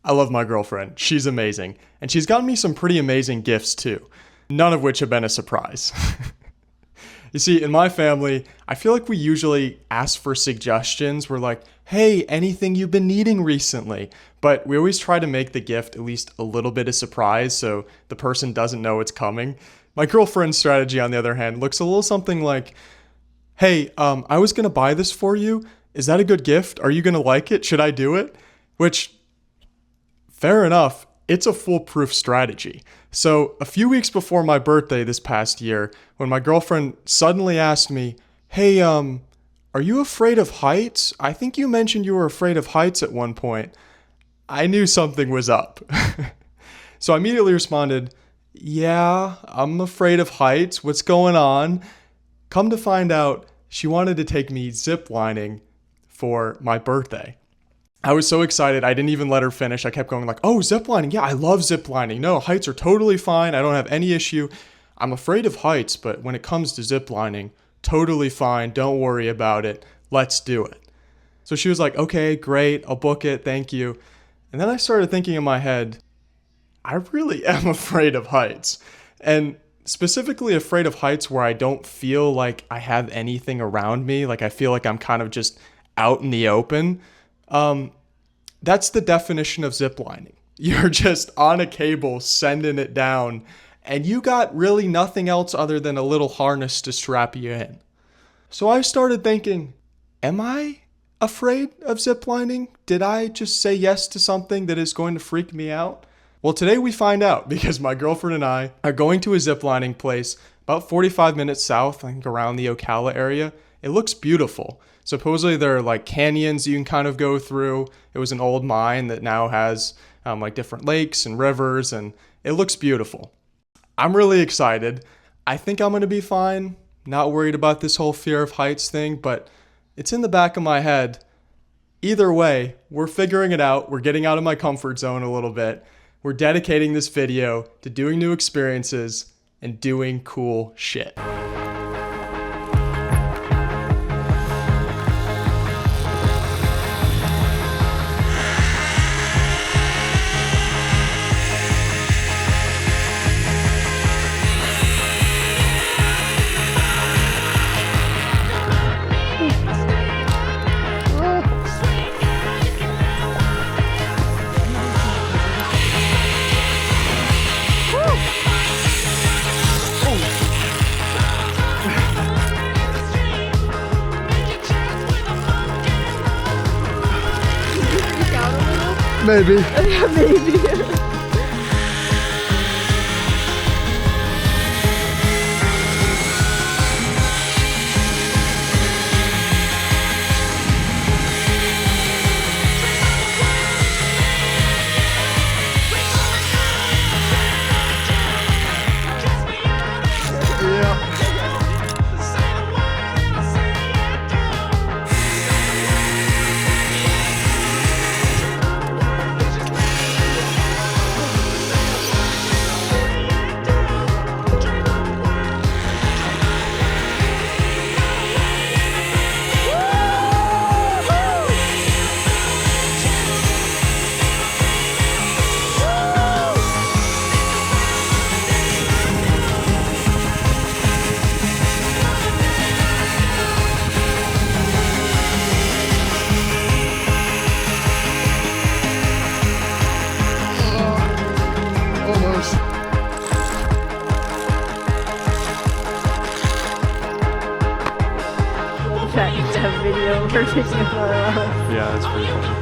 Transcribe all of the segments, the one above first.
I love my girlfriend. She's amazing. And she's gotten me some pretty amazing gifts too, none of which have been a surprise. You see, in my family, I feel like we usually ask for suggestions. We're like, hey, anything you've been needing recently? But we always try to make the gift at least a little bit of surprise so the person doesn't know it's coming. My girlfriend's strategy, on the other hand, looks a little something like, hey, I was going to buy this for you. Is that a good gift? Are you going to like it? Should I do it? Which, fair enough, it's a foolproof strategy. So a few weeks before my birthday this past year, when my girlfriend suddenly asked me, hey, are you afraid of heights? I think you mentioned you were afraid of heights at one point. I knew something was up. So I immediately responded, yeah, I'm afraid of heights. What's going on? Come to find out, she wanted to take me ziplining for my birthday. I was so excited, I didn't even let her finish. I kept going like, oh, ziplining. Yeah, I love ziplining. No, heights are totally fine. I don't have any issue. I'm afraid of heights, but when it comes to ziplining, totally fine. Don't worry about it. Let's do it. So she was like, okay, great. I'll book it. Thank you. And then I started thinking in my head, I really am afraid of heights. And specifically afraid of heights where I don't feel like I have anything around me. Like I feel like I'm kind of just out in the open. That's the definition of ziplining. You're just on a cable sending it down and you got really nothing else other than a little harness to strap you in. So I started thinking, am I afraid of ziplining? Did I just say yes to something that is going to freak me out? Well, today we find out because my girlfriend and I are going to a ziplining place about 45 minutes south, I think around the Ocala area. It looks beautiful. Supposedly there are like canyons you can kind of go through. It was an old mine that now has like different lakes and rivers, and it looks beautiful. I'm really excited. I think I'm going to be fine. Not worried about this whole fear of heights thing, but it's in the back of my head. Either way, we're figuring it out. We're getting out of my comfort zone a little bit. We're dedicating this video to doing new experiences and doing cool shit. Maybe. Yeah, maybe. That video we're taking a photo of. Yeah, that's pretty funny.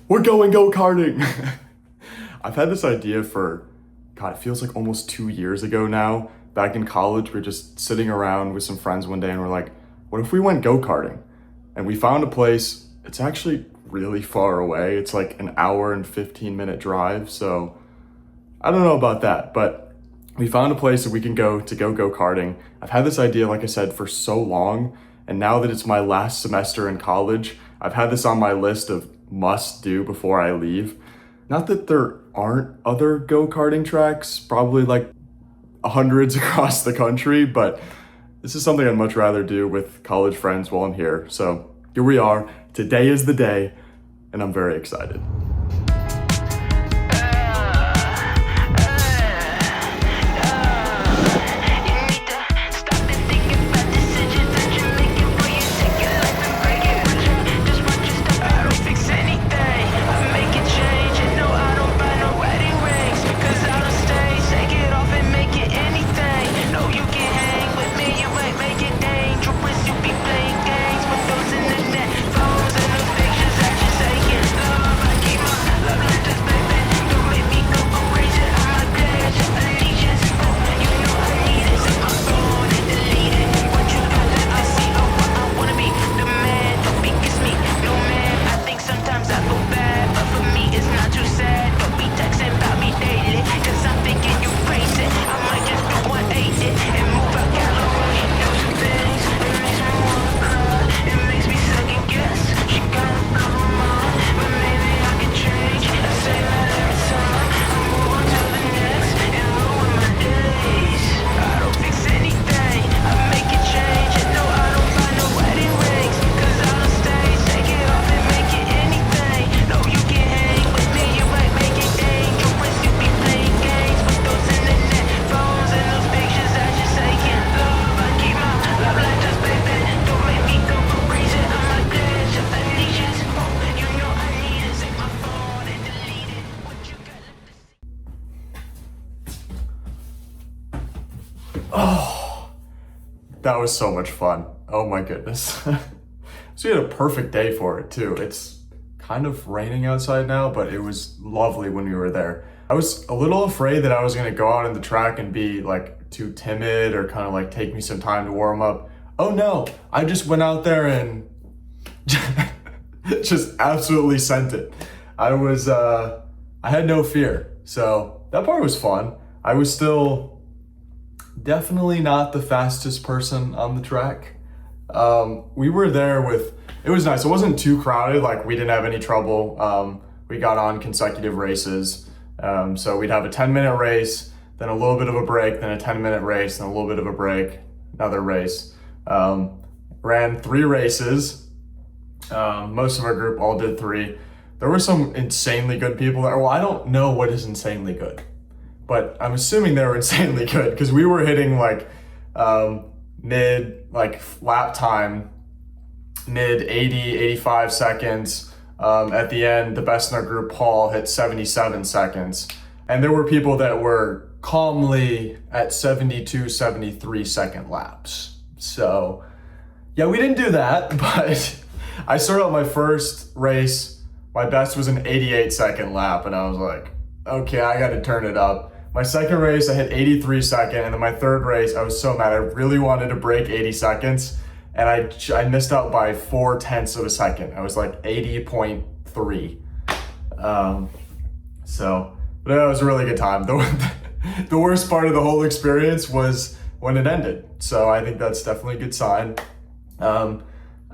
we're going go-karting. I've had this idea for, God, it feels like almost 2 years ago now. Back in college, we're just sitting around with some friends one day and we're like, what if we went go-karting? And we found a place. It's actually really far away. It's like an hour and 15-minute drive. So I don't know about that, but we found a place that we can go to go-karting. I've had this idea, like I said, for so long. And now that it's my last semester in college, I've had this on my list of must do before I leave. Not that there aren't other go-karting tracks, probably like hundreds across the country, but this is something I'd much rather do with college friends while I'm here. So here we are. Today is the day, and I'm very excited. Oh, that was so much fun. Oh my goodness. So we had a perfect day for it too. It's kind of raining outside now, but it was lovely when we were there. I was a little afraid that I was gonna go out on the track and be like too timid or kind of like take me some time to warm up. Oh no, I just went out there and just absolutely sent it. I had no fear. So that part was fun. I was still definitely not the fastest person on the track. We were there it was nice. It wasn't too crowded, like we didn't have any trouble. We got on consecutive races. So we'd have a 10-minute race, then a little bit of a break, then a 10-minute race, then a little bit of a break, another race. Ran 3 races. Most of our group all did 3. There were some insanely good people there. Well, I don't know what is insanely good, but I'm assuming they were insanely good because we were hitting like lap time, mid 80, 85 seconds. At the end, the best in our group, Paul, hit 77 seconds. And there were people that were calmly at 72, 73 second laps. So yeah, we didn't do that, but I started out my first race. My best was an 88 second lap, and I was like, okay, I got to turn it up. My second race, I hit 83 second, and then my third race, I was so mad. I really wanted to break 80 seconds, and I missed out by 0.4 of a second. I was like 80.3. But it was a really good time. The worst part of the whole experience was when it ended. So I think that's definitely a good sign. I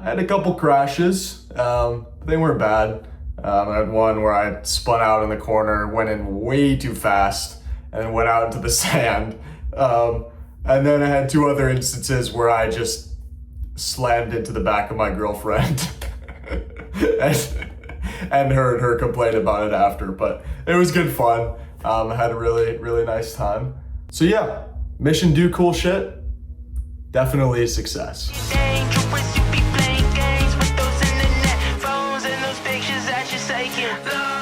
had a couple crashes, but they weren't bad. I had one where I spun out in the corner, went in way too fast, and then went out into the sand. And then I had 2 other instances where I just slammed into the back of my girlfriend and heard her complain about it after. But it was good fun. I had a really, really nice time. So yeah, mission do cool shit. Definitely a success. Dangerous, you be playing games with those internet phones and those pictures that you're taking.